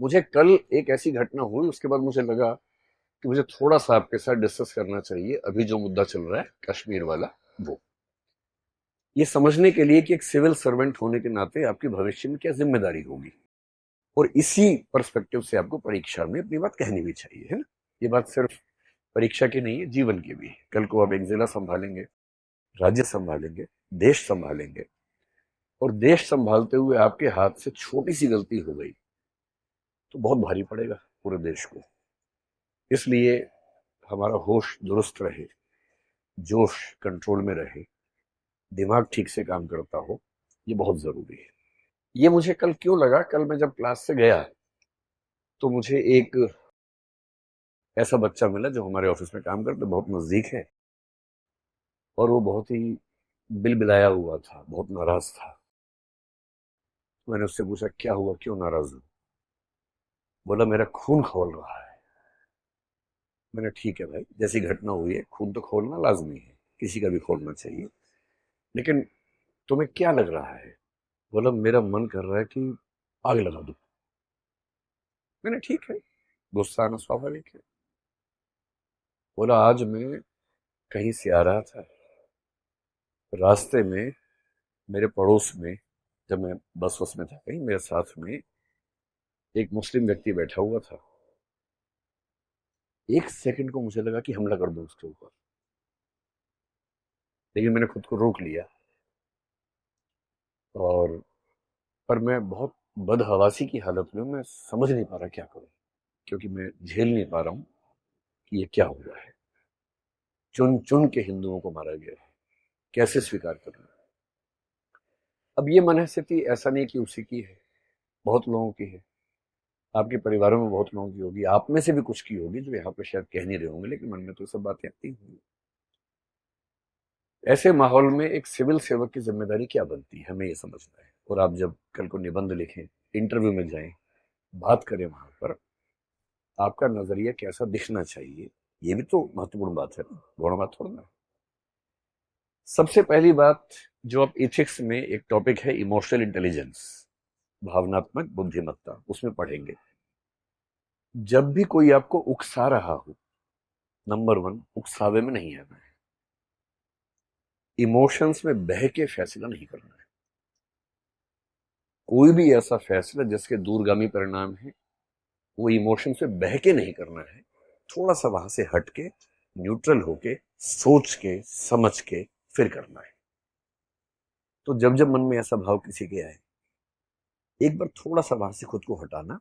मुझे कल एक ऐसी घटना हुई, उसके बाद मुझे लगा कि मुझे थोड़ा सा आपके साथ डिस्कस करना चाहिए अभी जो मुद्दा चल रहा है कश्मीर वाला। वो ये समझने के लिए कि एक सिविल सर्वेंट होने के नाते आपकी भविष्य में क्या जिम्मेदारी होगी, और इसी पर्सपेक्टिव से आपको परीक्षा में अपनी बात कहनी भी चाहिए, है ना। ये बात सिर्फ परीक्षा की नहीं है, जीवन की भी है। कल को आप एक जिला संभालेंगे, राज्य संभालेंगे, देश संभालेंगे, और देश संभालते हुए आपके हाथ से छोटी सी गलती हो गई तो बहुत भारी पड़ेगा पूरे देश को। इसलिए हमारा होश दुरुस्त रहे, जोश कंट्रोल में रहे, दिमाग ठीक से काम करता हो, ये बहुत जरूरी है। ये मुझे कल क्यों लगा, कल मैं जब क्लास से गया तो मुझे एक ऐसा बच्चा मिला जो हमारे ऑफिस में काम करता, बहुत नजदीक है, और वो बहुत ही बिलबिलाया हुआ था, बहुत नाराज था। मैंने उससे पूछा क्या हुआ, क्यों नाराज हो। बोला मेरा खून खौल रहा है। मैंने ठीक है भाई, जैसी घटना हुई है खून तो खोलना लाजमी है, किसी का भी खोलना चाहिए, लेकिन तुम्हें क्या लग रहा है। बोला मेरा मन कर रहा है कि आग लगा दूं। मैंने ठीक है, गुस्सा आना स्वाभाविक है। बोला आज मैं कहीं से आ रहा था, रास्ते में मेरे पड़ोस में, जब मैं बस वस में था कहीं, मेरे साथ में एक मुस्लिम व्यक्ति बैठा हुआ था। एक सेकंड को मुझे लगा कि हमला कर दूं उसके ऊपर, लेकिन मैंने खुद को रोक लिया। और पर मैं बहुत बदहवासी की हालत में, मैं समझ नहीं पा रहा क्या करूं, क्योंकि मैं झेल नहीं पा रहा हूं कि ये क्या हुआ है। चुन चुन के हिंदुओं को मारा गया है, कैसे स्वीकार करूं। अब ये मनःस्थिति ऐसा नहीं कि उसी की है, बहुत लोगों की है, आपके परिवारों में बहुत लोगों की होगी, आप में से भी कुछ की होगी जो यहाँ पे शायद कह नहीं रहे होंगे, लेकिन मन में तो सब बातें आती होंगी। ऐसे माहौल में एक सिविल सेवक की जिम्मेदारी क्या बनती है, हमें ये समझना है। और आप जब कल को निबंध लिखें, इंटरव्यू में जाएं, बात करें, वहां पर आपका नजरिया कैसा दिखना चाहिए, ये भी तो महत्वपूर्ण बात है ना, गौण बात थोड़ा ना। सबसे पहली बात जो आप इथिक्स में एक टॉपिक है इमोशनल इंटेलिजेंस, भावनात्मक बुद्धिमत्ता, उसमें पढ़ेंगे। जब भी कोई आपको उकसा रहा हो, नंबर वन, उकसावे में नहीं आना है, इमोशंस में बह के फैसला नहीं करना है। कोई भी ऐसा फैसला जिसके दूरगामी परिणाम है, वो इमोशन से बह के नहीं करना है, थोड़ा सा वहां से हट के, न्यूट्रल होके, सोच के समझ के फिर करना है। तो जब जब मन में ऐसा भाव किसी के आए, एक बार थोड़ा सा वहां से खुद को हटाना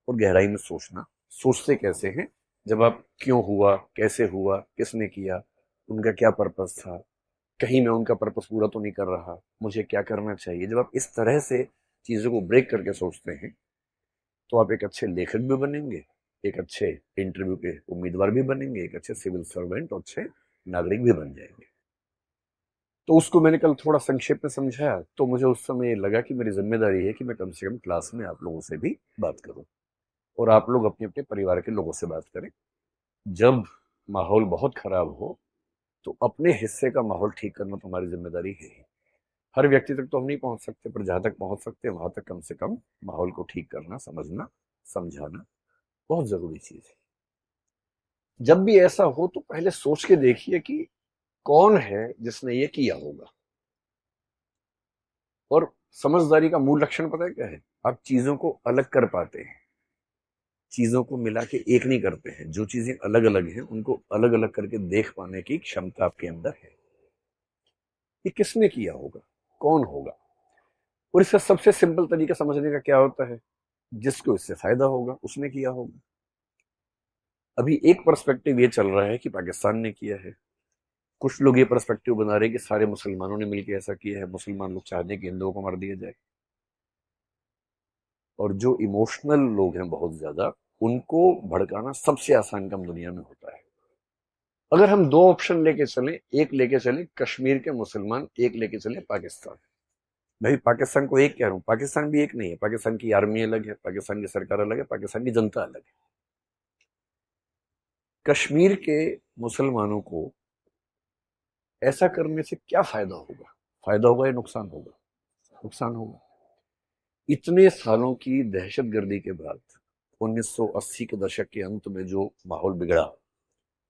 और गहराई में सोचना। सोचते कैसे हैं, जब आप क्यों हुआ, कैसे हुआ, किसने किया, उनका क्या पर्पस था, कहीं मैं उनका पर्पस पूरा तो नहीं कर रहा, मुझे क्या करना चाहिए। जब आप इस तरह से चीजों को ब्रेक करके सोचते हैं तो आप एक अच्छे लेखक भी बनेंगे, एक अच्छे इंटरव्यू के उम्मीदवार भी बनेंगे, एक अच्छे सिविल सर्वेंट और अच्छे नागरिक भी बन जाएंगे। तो उसको मैंने कल थोड़ा संक्षेप में समझाया, तो मुझे उस समय ये लगा कि मेरी जिम्मेदारी है कि मैं कम से कम क्लास में आप लोगों से भी बात करूं, और आप लोग अपने अपने परिवार के लोगों से बात करें। जब माहौल बहुत खराब हो तो अपने हिस्से का माहौल ठीक करना तुम्हारी जिम्मेदारी है ही। हर व्यक्ति तक तो हम नहीं पहुंच सकते, पर जहां तक पहुंच सकते हैं वहां तक कम से कम माहौल को ठीक करना, समझना, समझाना बहुत जरूरी चीज है। जब भी ऐसा हो तो पहले सोच के देखिए कि कौन है जिसने ये किया होगा। और समझदारी का मूल लक्षण पता है क्या है, आप चीजों को अलग कर पाते हैं, चीजों को मिला के एक नहीं करते हैं। जो चीजें अलग अलग हैं उनको अलग अलग करके देख पाने की क्षमता आपके अंदर है। ये किसने किया होगा, कौन होगा। और इसका सबसे सिंपल तरीका समझने का क्या होता है, जिसको इससे फायदा होगा उसने किया होगा। अभी एक पर्सपेक्टिव ये चल रहा है कि पाकिस्तान ने किया है, कुछ लोग ये पर्सपेक्टिव बना रहे हैं कि सारे मुसलमानों ने मिलकर ऐसा किया है, मुसलमान लोग चाहते हैं कि हिंदुओं को मार दिया जाए। और जो इमोशनल लोग हैं बहुत ज्यादा, उनको भड़काना सबसे आसान काम दुनिया में होता है। अगर हम दो ऑप्शन लेके चलें, एक लेके चलें कश्मीर के मुसलमान, एक लेके चलें पाकिस्तान। भाई पाकिस्तान को एक कह रहा हूं, पाकिस्तान भी एक नहीं है, पाकिस्तान की आर्मी अलग है, पाकिस्तान की सरकार अलग है, पाकिस्तान की जनता अलग है। कश्मीर के मुसलमानों को ऐसा करने से क्या फायदा होगा, फायदा होगा या नुकसान होगा, नुकसान होगा। इतने सालों की दहशतगर्दी के बाद 1980 के दशक के अंत में जो माहौल बिगड़ा,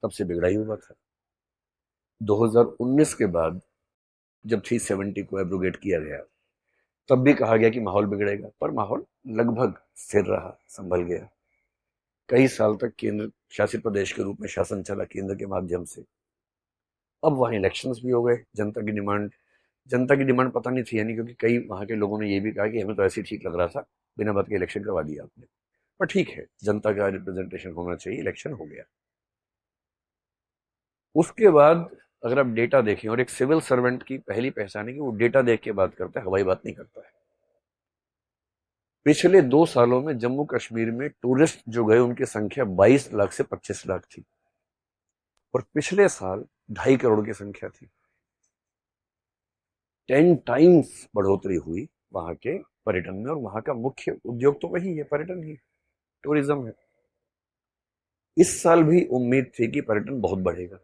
तब से बिगड़ा ही हुआ था। 2019 के बाद जब 370 को एब्रोगेट किया गया, तब भी कहा गया कि माहौल बिगड़ेगा, पर माहौल लगभग स्थिर रहा, संभल गया। कई साल तक केंद्र शासित प्रदेश के रूप में शासन चला केंद्र के माध्यम से। अब वहां इलेक्शंस भी हो गए। जनता की डिमांड पता नहीं थी, यानी क्योंकि कई वहां के लोगों ने ये भी कहा कि हमें तो ऐसे ही ठीक लग रहा था, बिना बात के इलेक्शन करवा दिया आपने। पर ठीक है, जनता का रिप्रेजेंटेशन होना चाहिए, इलेक्शन हो गया। उसके बाद अगर आप डेटा देखें, और एक सिविल सर्वेंट की पहली पहचान है कि वो डेटा देख के बात करता है, हवाई बात नहीं करता है। पिछले 2 सालों में जम्मू कश्मीर में टूरिस्ट जो गए उनकी संख्या 22 लाख से 25 लाख थी, और पिछले साल 2.5 करोड़ की संख्या थी। 10 टाइम्स बढ़ोतरी हुई वहां के पर्यटन में, और वहां का मुख्य उद्योग तो वही है, पर्यटन ही, टूरिज्म है। इस साल भी उम्मीद थी कि पर्यटन बहुत बढ़ेगा।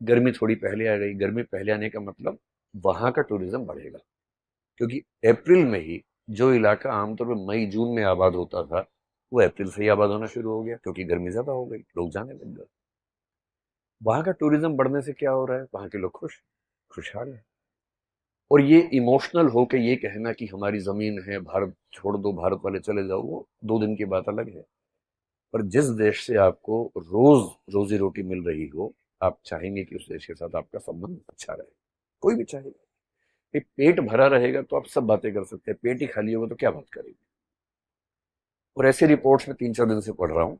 गर्मी थोड़ी पहले आ गई। गर्मी पहले आने का मतलब वहां का टूरिज्म बढ़ेगा, क्योंकि अप्रैल में ही जो इलाका आमतौर पर मई जून में आबाद होता था, वो अप्रैल से ही आबाद होना शुरू हो गया, क्योंकि गर्मी ज्यादा हो गई, लोग जाने लग गए। वहां का टूरिज्म बढ़ने से क्या हो रहा है, वहां के लोग खुशहाल है। और ये इमोशनल हो के ये कहना कि हमारी जमीन है, भारत छोड़ दो, भारत वाले चले जाओ, वो 2 दिन की बात अलग है। पर जिस देश से आपको रोज रोजी रोटी मिल रही हो, आप चाहेंगे कि उस देश के साथ आपका संबंध अच्छा रहे। कोई भी चाहेगा। पेट भरा रहेगा तो आप सब बातें कर सकते हैं, पेट ही खाली होगा तो क्या बात करेंगे। और ऐसी रिपोर्ट्स में 3-4 दिन से पढ़ रहा हूं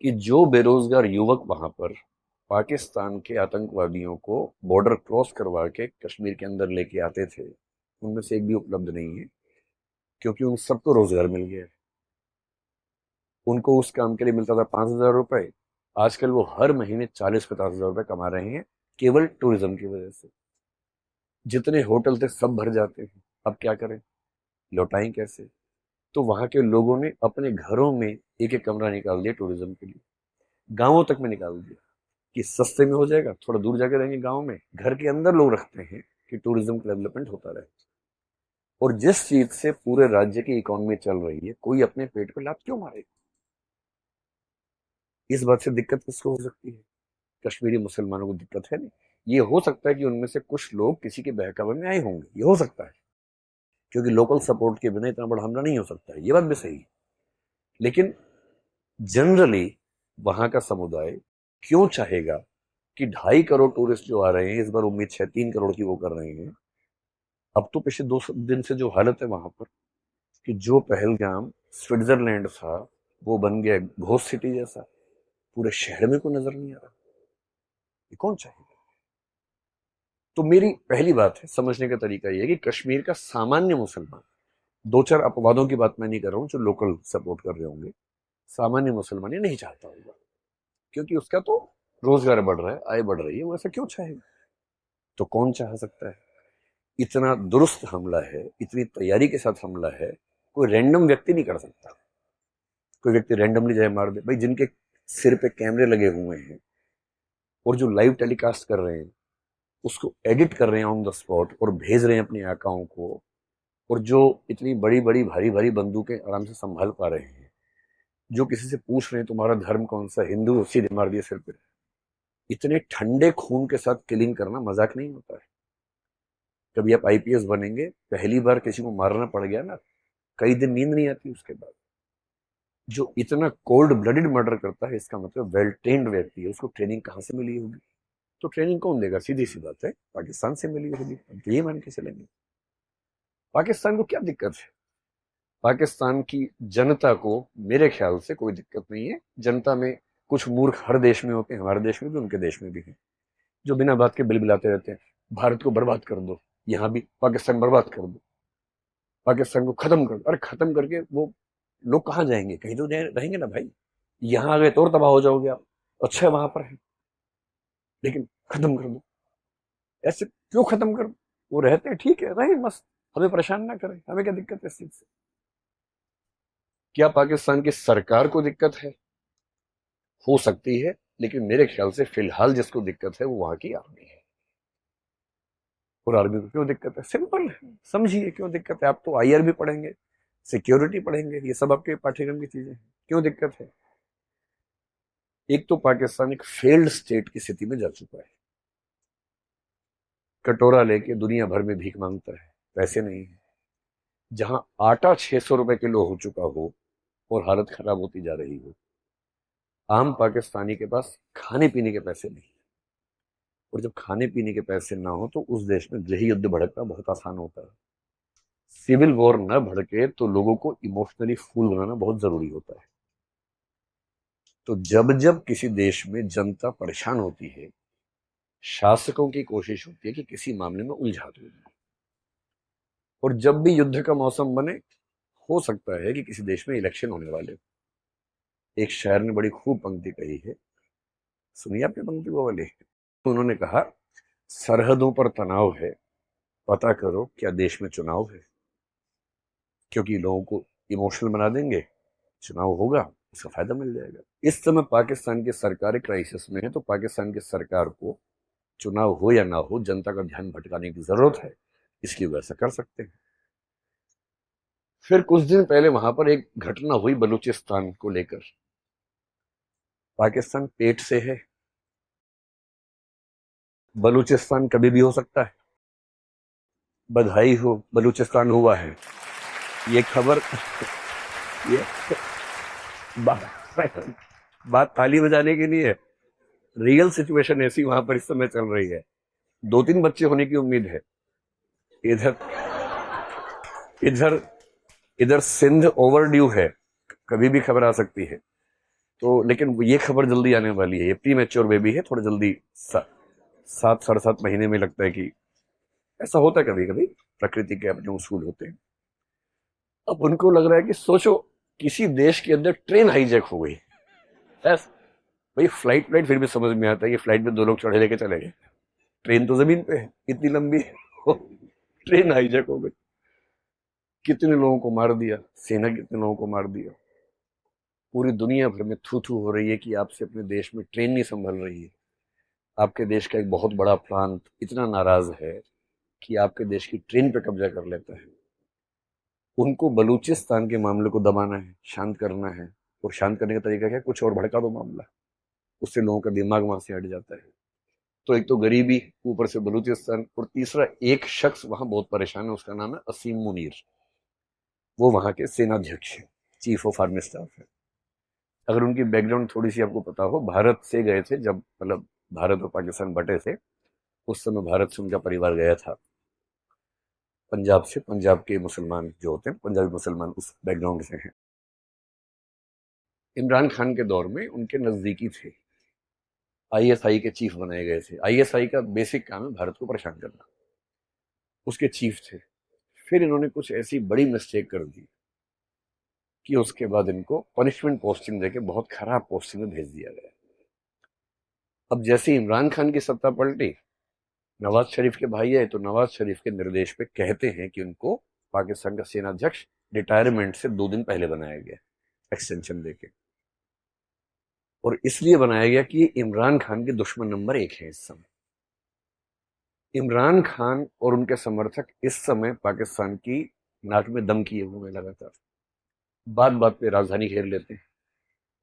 कि जो बेरोजगार युवक वहां पर पाकिस्तान के आतंकवादियों को बॉर्डर क्रॉस करवा के कश्मीर के अंदर लेके आते थे, उनमें से एक भी उपलब्ध नहीं है, क्योंकि उन सबको रोजगार मिल गया है। उनको उस काम के लिए मिलता था 5,000 रुपए, आजकल वो हर महीने 40-50 हजार रुपए कमा रहे हैं, केवल टूरिज्म की वजह से। जितने होटल थे सब भर जाते हैं, अब क्या करें, लौटाएं कैसे। तो वहां के लोगों ने अपने घरों में एक एक कमरा निकाल दिया टूरिज्म के लिए, गांवों तक में निकाल दिया कि सस्ते में हो जाएगा, थोड़ा दूर जाके रहेंगे गांव में, घर के अंदर लोग रखते हैं कि टूरिज्म का डेवलपमेंट होता रहे। और जिस चीज से पूरे राज्य की इकोनॉमी चल रही है, कोई अपने पेट पे लात क्यों मारेगा। इस बात से दिक्कत किसको हो सकती है, कश्मीरी मुसलमानों को दिक्कत है नहीं। ये हो सकता है कि उनमें से कुछ लोग किसी के बहकावे में आए होंगे, ये हो सकता है, क्योंकि लोकल सपोर्ट के बिना इतना बड़ा हमला नहीं हो सकता है, ये बात भी सही है। लेकिन जनरली वहां का समुदाय क्यों चाहेगा कि 2.5 करोड़ टूरिस्ट जो आ रहे हैं, इस बार उम्मीद है 3 करोड़ की वो कर रहे हैं। अब तो पिछले 2 दिन से जो हालत है वहां पर, कि जो पहलगाम स्विट्जरलैंड था वो बन गया घोस्ट सिटी जैसा, पूरे शहर में कोई नजर नहीं आ रहा। ये कौन चाहेगा। तो मेरी पहली बात है, समझने का तरीका यह है कि कश्मीर का सामान्य मुसलमान, 2-4 अपवादों की बात मैं नहीं कर रहा हूं जो लोकल सपोर्ट कर रहे होंगे, सामान्य मुसलमान ये नहीं चाहता होगा, क्योंकि उसका तो रोजगार बढ़ रहा है, आय बढ़ रही है, वो ऐसा क्यों चाहेगा। तो कौन चाह सकता है। इतना दुरुस्त हमला है, इतनी तैयारी के साथ हमला है, कोई रैंडम व्यक्ति नहीं कर सकता। कोई व्यक्ति रैंडमली जाए मार दे भाई, जिनके सिर पे कैमरे लगे हुए हैं और जो लाइव टेलीकास्ट कर रहे हैं, उसको एडिट कर रहे हैं ऑन द स्पॉट और भेज रहे हैं अपने आकाओं को, और जो इतनी बड़ी बड़ी भारी भारी बंदूकें आराम से संभाल पा रहे हैं, जो किसी से पूछ रहे हैं तुम्हारा धर्म कौन सा, हिंदू, सीधे मार दिए सिर पे। इतने ठंडे खून के साथ किलिंग करना मजाक नहीं होता है। कभी आप आईपीएस बनेंगे, पहली बार किसी को मारना पड़ गया ना, कई दिन नींद नहीं आती उसके बाद। जो इतना कोल्ड ब्लडेड मर्डर करता है, इसका मतलब वेल ट्रेन्ड व्यक्ति है, उसको ट्रेनिंग कहां से मिली होगी। तो ट्रेनिंग कौन देगा, सीधी सी बात है, पाकिस्तान से मिली होगी। तो ये मान के चलेंगे। पाकिस्तान को क्या दिक्कत है। पाकिस्तान की जनता को मेरे ख्याल से कोई दिक्कत नहीं है। जनता में कुछ मूर्ख हर देश में होते हैं, हमारे देश में भी, उनके देश में भी हैं, जो बिना बात के बिलबिलाते रहते हैं, भारत को बर्बाद कर दो, यहां भी पाकिस्तान बर्बाद कर दो, पाकिस्तान को खत्म कर दो। अरे खत्म करके वो लोग कहाँ जाएंगे, कहीं तो रहेंगे ना भाई। यहां आ गए तो और तबाह हो जाओगे आप। अच्छा वहां पर है, लेकिन खत्म कर दो। ऐसे क्यों खत्म कर दो, वो रहते हैं ठीक है, रहे मस्त, हमें परेशान ना करें, हमें क्या दिक्कत है इस चीज से। क्या पाकिस्तान की सरकार को दिक्कत है, हो सकती है, लेकिन मेरे ख्याल से फिलहाल जिसको दिक्कत है वो वहां की आर्मी है। और आर्मी को क्यों दिक्कत है, सिंपल है, समझिए क्यों दिक्कत है। आप तो आईआर भी पढ़ेंगे, सिक्योरिटी पढ़ेंगे, ये सब आपके पाठ्यक्रम की चीजें हैं। क्यों दिक्कत है? एक तो पाकिस्तान एक फेल्ड स्टेट की स्थिति में जा चुका है, कटोरा लेके दुनिया भर में भीख मांगता है, पैसे नहीं है। जहां आटा 600 रुपए किलो हो चुका हो और हालत खराब होती जा रही हो, आम पाकिस्तानी के पास खाने पीने के पैसे नहीं। और जब खाने पीने के पैसे ना हो तो उस देश में गृह युद्ध भड़कना बहुत आसान होता है। सिविल वॉर न भड़के तो लोगों को इमोशनली फूल बनाना बहुत जरूरी होता है। तो जब जब किसी देश में जनता परेशान होती है, शासकों की कोशिश होती है कि किसी मामले में उलझा दो। और जब भी युद्ध का मौसम बने, हो सकता है कि किसी देश में इलेक्शन होने वाले। एक शायर ने बड़ी खूब पंक्ति कही है, सुनिए आपने पंक्ति वो वाली। तो उन्होंने कहा, सरहदों पर तनाव है, पता करो क्या देश में चुनाव है। क्योंकि लोगों को इमोशनल बना देंगे, चुनाव होगा, उसका फायदा मिल जाएगा। इस समय पाकिस्तान की सरकार क्राइसिस में है, तो पाकिस्तान की सरकार को चुनाव हो या ना हो जनता का ध्यान भटकाने की जरूरत है, इसलिए वैसा कर सकते हैं। फिर कुछ दिन पहले वहां पर एक घटना हुई बलूचिस्तान को लेकर। पाकिस्तान पेट से है, बलूचिस्तान कभी भी हो सकता है। बधाई हो, बलूचिस्तान हुआ है। ये खबर ये बात ताली बजाने की नहीं है, रियल सिचुएशन ऐसी वहां पर इस समय चल रही है। 2-3 बच्चे होने की उम्मीद है। इधर इधर इधर सिंध ओवर ड्यू है, कभी भी खबर आ सकती है। तो लेकिन ये खबर जल्दी आने वाली है। ये प्री मैच्योर बेबी है, थोड़ा जल्दी 7-7.5 महीने में लगता है कि ऐसा होता है कभी कभी, प्रकृति के अपने उसूल होते हैं। अब उनको लग रहा है कि सोचो किसी देश के अंदर ट्रेन हाईजैक हो गई। बस भाई फ्लाइट फिर भी समझ में आता है कि फ्लाइट में 2 लोग चढ़े लेके चले गए, ट्रेन तो जमीन पे है, इतनी लंबी है। ट्रेन हाईजैक हो गई, कितने लोगों को मार दिया, सेना कितने लोगों को मार दिया। पूरी दुनिया भर में थू थू हो रही है कि आपसे अपने देश में ट्रेन नहीं संभल रही है। आपके देश का एक बहुत बड़ा प्रांत इतना नाराज है कि आपके देश की ट्रेन पे कब्जा कर लेता है। उनको बलूचिस्तान के मामले को दबाना है, शांत करना है। और शांत करने का तरीका क्या है? कुछ और भड़का दो मामला, उससे लोगों का दिमाग वहां से हट जाता है। तो एक तो गरीबी, ऊपर से बलूचिस्तान, और तीसरा एक शख्स वहां बहुत परेशान है, उसका नाम है असीम मुनीर। वो वहां के सेनाध्यक्ष है, चीफ ऑफ आर्मी स्टाफ है। अगर उनकी बैकग्राउंड थोड़ी सी आपको पता हो, भारत से गए थे जब, मतलब भारत और पाकिस्तान बटे थे, उस समय भारत से उनका परिवार गया था पंजाब से। पंजाब के मुसलमान जो होते हैं, पंजाबी मुसलमान, उस बैकग्राउंड से हैं। इमरान खान के दौर में उनके नजदीकी थे, आईएसआई के चीफ बनाए गए थे। आईएसआई का बेसिक काम है भारत को परेशान करना, उसके चीफ थे। फिर इन्होंने कुछ ऐसी बड़ी मिस्टेक कर दी कि उसके बाद इनको पनिशमेंट पोस्टिंग देके बहुत खराब पोस्टिंग में भेज दिया गया। अब जैसे इमरान खान की सत्ता पलटी, नवाज शरीफ के भाई है, तो नवाज शरीफ के निर्देश पे कहते हैं कि उनको पाकिस्तान का सेनाध्यक्ष रिटायरमेंट से 2 दिन पहले बनाया गया, एक्सटेंशन देके। और इसलिए बनाया गया कि इमरान खान के दुश्मन नंबर 1 है इस समय। इमरान खान और उनके समर्थक इस समय पाकिस्तान की नाक में दम किए हुए लगातार, बात बात पे राजधानी घेर लेते हैं।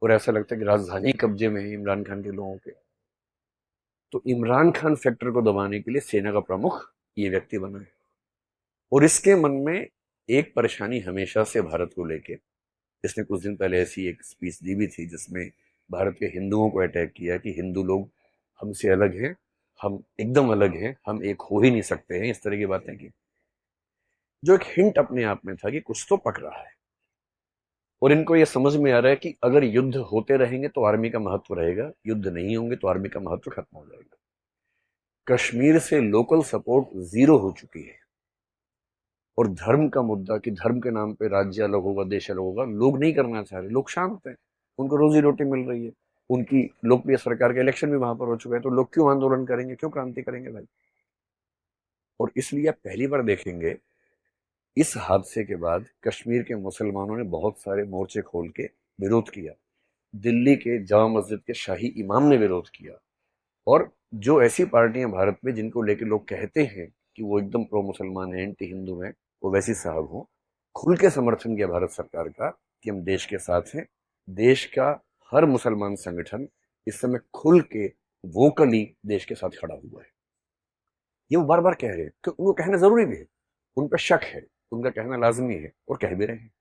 और ऐसा लगता है कि राजधानी कब्जे में है इमरान खान के लोगों के। तो इमरान खान फैक्टर को दबाने के लिए सेना का प्रमुख ये व्यक्ति बना है। और इसके मन में एक परेशानी हमेशा से भारत को लेके, इसने कुछ दिन पहले ऐसी एक स्पीच दी भी थी जिसमें भारत के हिंदुओं को अटैक किया कि हिंदू लोग हमसे अलग हैं, हम एकदम अलग हैं, हम एक हो ही नहीं सकते हैं, इस तरह की बातें की। जो एक हिंट अपने आप में था कि कुछ तो पक रहा है। और इनको यह समझ में आ रहा है कि अगर युद्ध होते रहेंगे तो आर्मी का महत्व रहेगा, युद्ध नहीं होंगे तो आर्मी का महत्व खत्म हो जाएगा। कश्मीर से लोकल सपोर्ट जीरो हो चुकी है। और धर्म का मुद्दा कि धर्म के नाम पे राज्य अलग होगा, देश अलग होगा, लोग नहीं करना चाह रहे। लोग शांत हैं, उनको रोजी रोटी मिल रही है, उनकी लोकप्रिय सरकार का इलेक्शन भी वहां पर हो चुका है। तो लोग क्यों आंदोलन करेंगे, क्यों क्रांति करेंगे भाई? और इसलिए आप पहली बार देखेंगे इस हादसे के बाद कश्मीर के मुसलमानों ने बहुत सारे मोर्चे खोल के विरोध किया। दिल्ली के जामा मस्जिद के शाही इमाम ने विरोध किया। और जो ऐसी पार्टियां भारत में जिनको लेके लोग कहते हैं कि वो एकदम प्रो मुसलमान है, एंटी हिंदू है, वो वैसी साहब हो, खुल के समर्थन किया भारत सरकार का कि हम देश के साथ हैं। देश का हर मुसलमान संगठन इस समय खुल के वोकली देश के साथ खड़ा हुआ है। ये वो बार बार कह रहे हैं कि उनको कहना जरूरी भी है, उन पर शक है, उनका कहना लाजमी है और कह भी रहे हैं,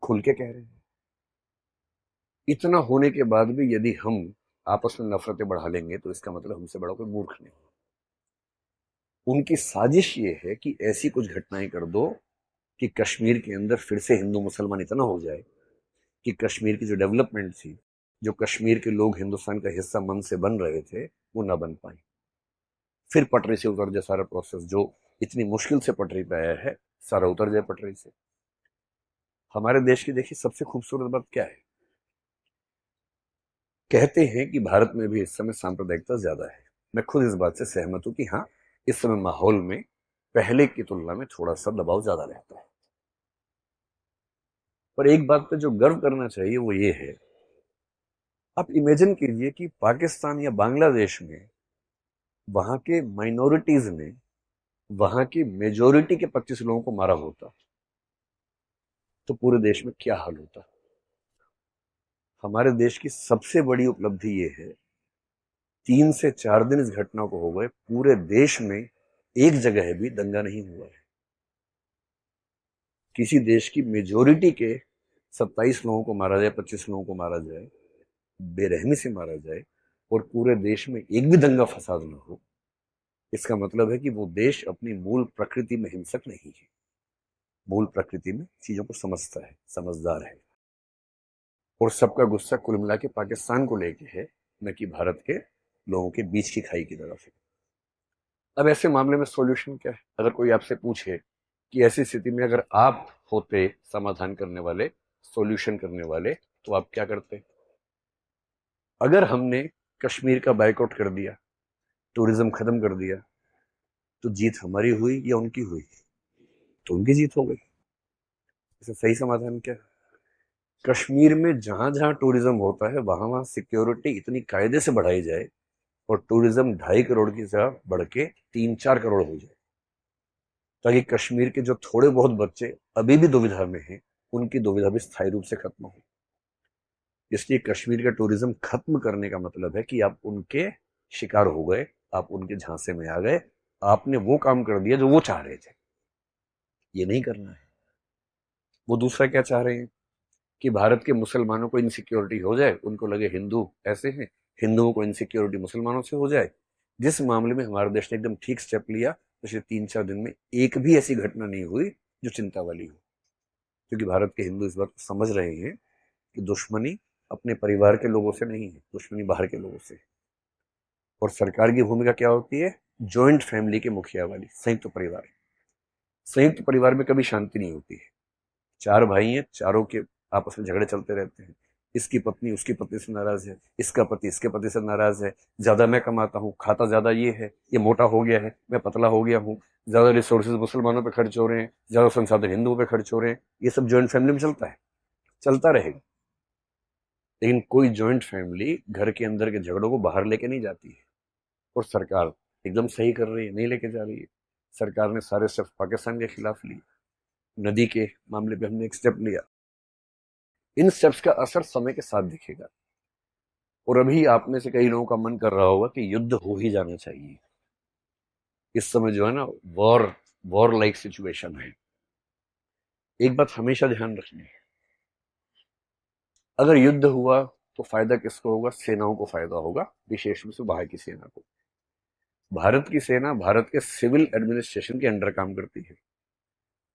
खुल के कह रहे हैं। इतना होने के बाद भी यदि हम आपस में नफरतें बढ़ा लेंगे तो इसका मतलब हमसे बड़ा कोई मूर्ख नहीं। उनकी साजिश ये है कि ऐसी कुछ घटनाएं कर दो कि कश्मीर के अंदर फिर से हिंदू मुसलमान इतना हो जाए कि कश्मीर की जो डेवलपमेंट थी, जो कश्मीर के लोग हिंदुस्तान का हिस्सा मन से बन रहे थे, वो ना बन पाए। फिर पटरी से उतर जाए सारा प्रोसेस, जो इतनी मुश्किल से पटरी पे आया है, सारा उतर जाए पटरी से। हमारे देश की देखिए सबसे खूबसूरत बात क्या है, कहते हैं कि भारत में भी इस समय सांप्रदायिकता ज्यादा है। मैं खुद इस बात से सहमत हूं कि हाँ, इस समय माहौल में पहले की तुलना में थोड़ा सा दबाव ज्यादा रहता है। पर एक बात पे जो गर्व करना चाहिए वो ये है, आप इमेजिन कीजिए कि पाकिस्तान या बांग्लादेश में वहां के माइनॉरिटीज ने वहां की मेजोरिटी के 25 लोगों को मारा होता तो पूरे देश में क्या हाल होता। हमारे देश की सबसे बड़ी उपलब्धि ये है, 3 से 4 दिन इस घटना को हो गए, पूरे देश में एक जगह भी दंगा नहीं हुआ है। किसी देश की मेजोरिटी के 27 लोगों को मारा जाए, 25 लोगों को मारा जाए, बेरहमी से मारा जाए, और पूरे देश में एक भी दंगा फसाद ना हो, इसका मतलब है कि वो देश अपनी मूल प्रकृति में हिंसक नहीं है, मूल प्रकृति में चीजों को समझता है, समझदार है। और सबका गुस्सा कुल मिला के पाकिस्तान को लेके है, न कि भारत के लोगों के बीच की खाई की तरफ है। अब ऐसे मामले में सॉल्यूशन क्या है? अगर कोई आपसे पूछे कि ऐसी स्थिति में अगर आप होते समाधान करने वाले, सॉल्यूशन करने वाले, तो आप क्या करते? अगर हमने कश्मीर का बायकॉट कर दिया, टूरिज्म खत्म कर दिया, तो जीत हमारी हुई या उनकी हुई? तो उनकी जीत हो गई। इसका सही समाधान क्या है? कश्मीर में जहां जहां टूरिज्म होता है वहां वहां सिक्योरिटी इतनी कायदे से बढ़ाई जाए और टूरिज्म 2.5 करोड़ की जगह बढ़ के 3-4 करोड़ हो जाए, ताकि कश्मीर के जो थोड़े बहुत बच्चे अभी भी दुविधा में हैं, उनकी दुविधा भी स्थायी रूप से खत्म हो। इसलिए कश्मीर का टूरिज्म खत्म करने का मतलब है कि आप उनके शिकार हो गए, आप उनके झांसे में आ गए, आपने वो काम कर दिया जो वो चाह रहे थे। ये नहीं करना है। वो दूसरा क्या चाह रहे हैं कि भारत के मुसलमानों को इनसिक्योरिटी हो जाए, उनको लगे हिंदू ऐसे हैं, हिंदुओं को इनसिक्योरिटी मुसलमानों से हो जाए। जिस मामले में हमारे देश ने एकदम ठीक स्टेप लिया, पिछले 3-4 दिन में एक भी ऐसी घटना नहीं हुई जो चिंता वाली हो, क्योंकि भारत के हिंदू इस बात को समझ रहे हैं कि दुश्मनी अपने परिवार के लोगों से नहीं है, दुश्मनी बाहर के लोगों से है। और सरकार की भूमिका क्या होती है? जॉइंट फैमिली के मुखिया वाली, संयुक्त परिवार। संयुक्त परिवार में कभी शांति नहीं होती है। 4 भाई हैं, चारों के आपस में झगड़े चलते रहते हैं। इसकी पत्नी उसकी पत्नी से नाराज है, इसका पति इसके पति से नाराज है, ज्यादा मैं कमाता हूँ, खाता ज्यादा ये है, ये मोटा हो गया है, मैं पतला हो गया हूँ, ज्यादा रिसोर्सेज मुसलमानों पे खर्च हो रहे हैं, ज्यादा संसाधन हिंदुओं पे खर्च हो रहे हैं। ये सब ज्वाइंट फैमिली में चलता है, चलता रहेगा। लेकिन कोई ज्वाइंट फैमिली घर के अंदर के झगड़ों को बाहर लेके नहीं जाती है। और सरकार एकदम सही कर रही है, नहीं लेके जा रही है। सरकार ने सारे स्टेप्स पाकिस्तान के खिलाफ लिए। नदी के मामले पे हमने एक स्टेप लिया। इन स्टेप्स का असर समय के साथ दिखेगा। और अभी आप में से कई लोगों का मन कर रहा होगा कि युद्ध हो ही जाना चाहिए। इस समय जो है ना, वॉर वॉर लाइक सिचुएशन है। एक बात हमेशा ध्यान रखनी है, अगर युद्ध हुआ तो फायदा किसको होगा? सेनाओं को फायदा होगा, विशेष रूप से बाहर की सेना को। भारत की सेना भारत के सिविल एडमिनिस्ट्रेशन के अंडर काम करती है।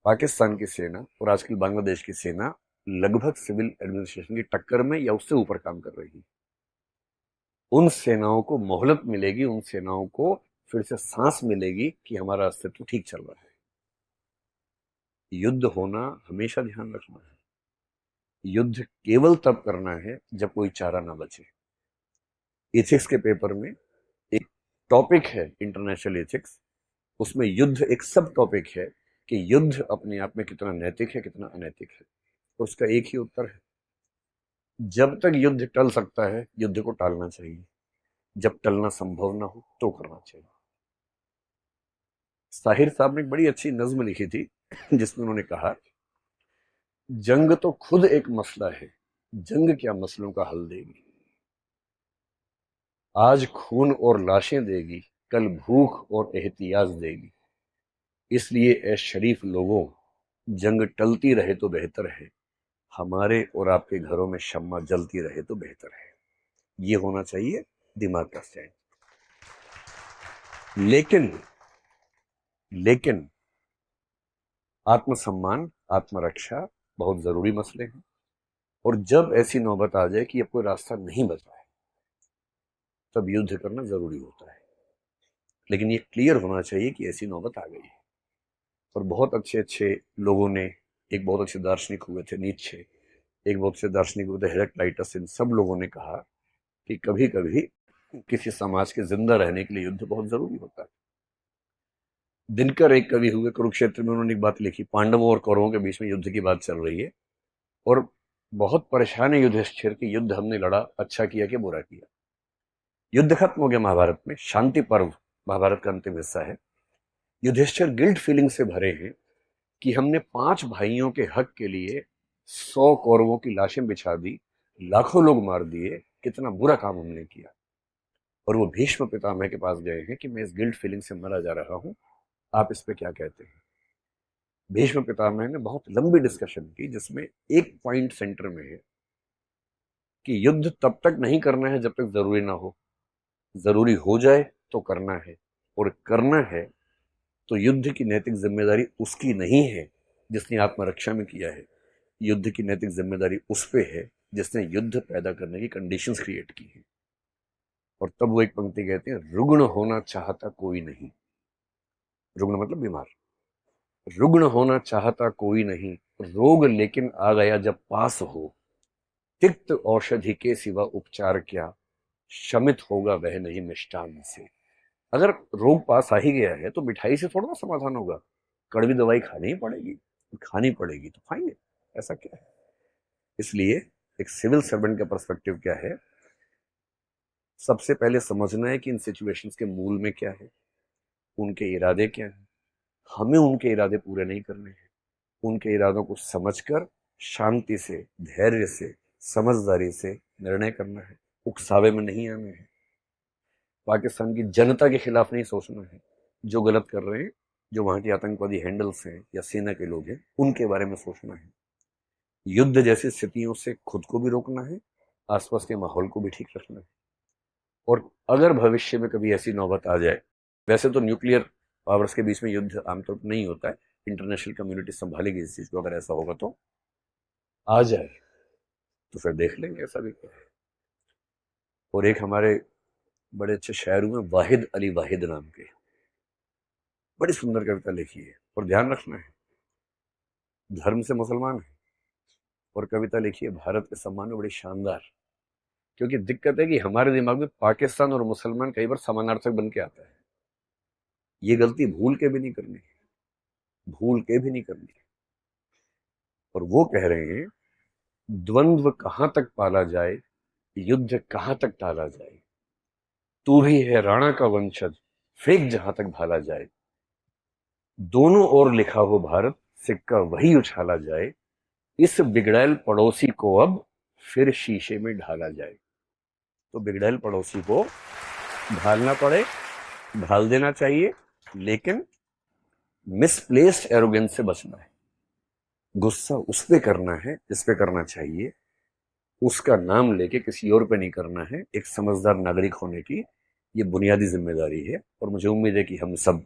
पाकिस्तान की सेना और आजकल बांग्लादेश की सेना लगभग सिविल एडमिनिस्ट्रेशन की टक्कर में या उससे ऊपर काम कर रही है। उन सेनाओं को मोहलत मिलेगी, उन सेनाओं को फिर से सांस मिलेगी कि हमारा अस्तित्व ठीक चल रहा है। युद्ध होना हमेशा ध्यान रखना है, युद्ध केवल तब करना है जब कोई चारा ना बचे। एथिक्स के पेपर में एक टॉपिक है इंटरनेशनल एथिक्स, उसमें युद्ध एक सब टॉपिक है कि युद्ध अपने आप में कितना नैतिक है, कितना अनैतिक है। तो उसका एक ही उत्तर है, जब तक युद्ध टल सकता है युद्ध को टालना चाहिए, जब टलना संभव ना हो तो करना चाहिए। साहिर साहब ने एक बड़ी अच्छी नज्म लिखी थी जिसमें उन्होंने कहा जंग तो खुद एक मसला है, जंग क्या मसलों का हल देगी। आज खून और लाशें देगी, कल भूख और एहतियाज देगी। इसलिए ए शरीफ लोगों, जंग टलती रहे तो बेहतर है, हमारे और आपके घरों में शम्मा जलती रहे तो बेहतर है। ये होना चाहिए दिमाग का स्टैंड। लेकिन आत्मसम्मान, आत्मरक्षा बहुत जरूरी मसले हैं। और जब ऐसी नौबत आ जाए कि अब कोई रास्ता नहीं बचा है, तब युद्ध करना जरूरी होता है। लेकिन ये क्लियर होना चाहिए कि ऐसी नौबत आ गई है। और बहुत अच्छे अच्छे लोगों ने, एक बहुत अच्छे दार्शनिक हुए थे नीत्शे, एक बहुत अच्छे दार्शनिक हुए थे हेराक्लाइटस, इन सब लोगों ने कहा कि कभी कभी किसी समाज के जिंदा रहने के लिए युद्ध बहुत जरूरी होता है। दिनकर एक कवि हुए कुरुक्षेत्र में, उन्होंने एक बात लिखी, पांडवों और कौरवों के बीच में युद्ध की बात चल रही है और बहुत परेशान है युधिष्ठिर कि युद्ध हमने लड़ा, अच्छा किया कि बुरा किया। युद्ध खत्म हो गया महाभारत में, शांति पर्व महाभारत का अंतिम हिस्सा है। युधिष्ठिर गिल्ट फीलिंग से भरे हैं कि हमने 5 भाइयों के हक के लिए 100 कौरवों की लाशें बिछा दी, लाखों लोग मार दिए, कितना बुरा काम हमने किया। और वो भीष्म पितामह के पास गए हैं कि मैं इस गिल्ट फीलिंग से मरा जा रहा हूं, आप इस पे क्या कहते हैं। भीष्म पितामह ने बहुत लंबी डिस्कशन की, जिसमें एक पॉइंट सेंटर में है कि युद्ध तब तक नहीं करना है जब तक जरूरी ना हो, जरूरी हो जाए तो करना है। और करना है तो युद्ध की नैतिक जिम्मेदारी उसकी नहीं है जिसने आत्मरक्षा में किया है, युद्ध की नैतिक जिम्मेदारी उस पे है जिसने युद्ध पैदा करने की कंडीशंस क्रिएट की है। और तब वो एक पंक्ति कहते हैं, रुग्ण होना चाहता कोई नहीं, रुग्ण मतलब बीमार, रुग्ण होना चाहता कोई नहीं, रोग लेकिन आ गया जब पास हो, तिक्त औषधि के सिवा उपचार क्या, शमित होगा वह नहीं मिष्टान से। अगर रोग पास आ ही गया है तो मिठाई से थोड़ा ना समाधान होगा, कड़वी दवाई खानी ही पड़ेगी, खानी पड़ेगी तो खाएंगे, ऐसा क्या है। इसलिए एक सिविल सर्वेंट का पर्सपेक्टिव क्या है, सबसे पहले समझना है कि इन सिचुएशंस के मूल में क्या है, उनके इरादे क्या हैं। हमें उनके इरादे पूरे नहीं करने हैं, उनके इरादों को समझकर शांति से, धैर्य से, समझदारी से निर्णय करना है, उकसावे में नहीं आना है। पाकिस्तान की जनता के खिलाफ नहीं सोचना है, जो गलत कर रहे हैं, जो वहां के आतंकवादी हैंडल्स हैं या सेना के लोग हैं, उनके बारे में सोचना है। युद्ध जैसी स्थितियों से खुद को भी रोकना है, आसपास के माहौल को भी ठीक रखना है। और अगर भविष्य में कभी ऐसी नौबत आ जाए, वैसे तो न्यूक्लियर पावर्स के बीच में युद्ध आमतौर पर नहीं होता है, इंटरनेशनल कम्युनिटी संभालेगी इस चीज को, अगर ऐसा होगा तो आ जाए तो फिर देख लेंगे ऐसा भी क्या है। और एक हमारे बड़े अच्छे शायर हुए वाहिद अली वाहिद नाम के, बड़ी सुंदर कविता लिखी है। और ध्यान रखना है, धर्म से मुसलमान है और कविता लिखी है भारत के सम्मान में, बड़ी शानदार। क्योंकि दिक्कत है कि हमारे दिमाग में पाकिस्तान और मुसलमान कई बार समानार्थक बन के आता है। ये गलती भूल के भी नहीं करनी, भूल के भी नहीं करनी। और वो कह रहे हैं, द्वंद्व कहां तक पाला जाए, युद्ध कहां तक टाला जाए, तू भी है राणा का वंशज, फेंक जहां तक भाला जाए, दोनों ओर लिखा हो भारत, सिक्का वही उछाला जाए, इस बिगड़ैल पड़ोसी को अब फिर शीशे में ढाला जाए। तो बिगड़ैल पड़ोसी को ढालना पड़े, ढाल देना चाहिए, लेकिन मिसप्लेस्ड एरोगेंस से बचना है। गुस्सा उस पे करना है जिस पे करना चाहिए, उसका नाम लेके किसी और पे नहीं करना है। एक समझदार नागरिक होने की ये बुनियादी जिम्मेदारी है। और मुझे उम्मीद है कि हम सब,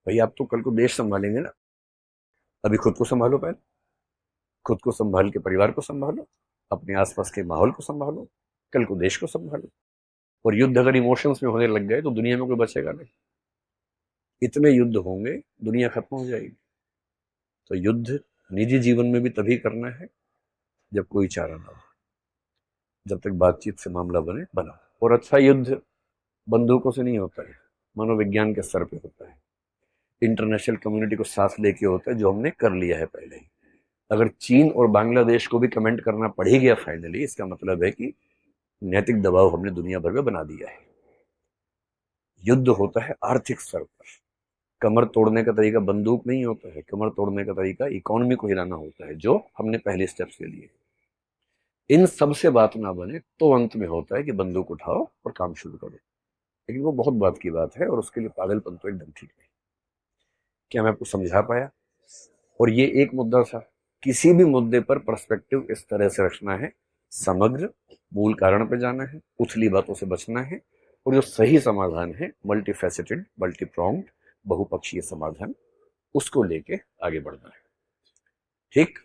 भाई आप तो कल को देश संभालेंगे ना, अभी खुद को संभालो, पहले खुद को संभाल के परिवार को संभालो, अपने आसपास के माहौल को संभालो, कल को देश को संभालो। और युद्ध अगर इमोशंस में होने लग गए तो दुनिया में कोई बचेगा नहीं, इतने युद्ध होंगे, दुनिया खत्म हो जाएगी। तो युद्ध निजी जीवन में भी तभी करना है जब कोई चारा ना हो, जब तक बातचीत से मामला बना। और अच्छा युद्ध बंदूकों से नहीं होता है, मनोविज्ञान के स्तर पे होता है, इंटरनेशनल कम्युनिटी को साथ लेके होता है, जो हमने कर लिया है पहले ही। अगर चीन और बांग्लादेश को भी कमेंट करना पड़ ही गया फाइनली, इसका मतलब है कि नैतिक दबाव हमने दुनिया भर में बना दिया है। युद्ध होता है आर्थिक स्तर पर, कमर तोड़ने का तरीका बंदूक नहीं होता है, कमर तोड़ने का तरीका इकोनॉमी को हिलाना होता है, जो हमने पहले स्टेप्स ले लिए। इन सब से बात ना बने तो अंत में होता है कि बंदूक उठाओ और काम शुरू करो, लेकिन वो बहुत बात की बात है और उसके लिए पागलपन तो एकदम ठीक नहीं। क्या मैं आपको समझा पाया? और ये एक मुद्दा था। किसी भी मुद्दे पर पर्सपेक्टिव इस तरह से रखना है, समग्र, मूल कारण पे जाना है, उथली बातों से बचना है, और जो सही समाधान है, मल्टी फैसेटेड, मल्टी प्रोंग्ड, बहुपक्षीय समाधान, उसको लेके आगे बढ़ना है। ठीक।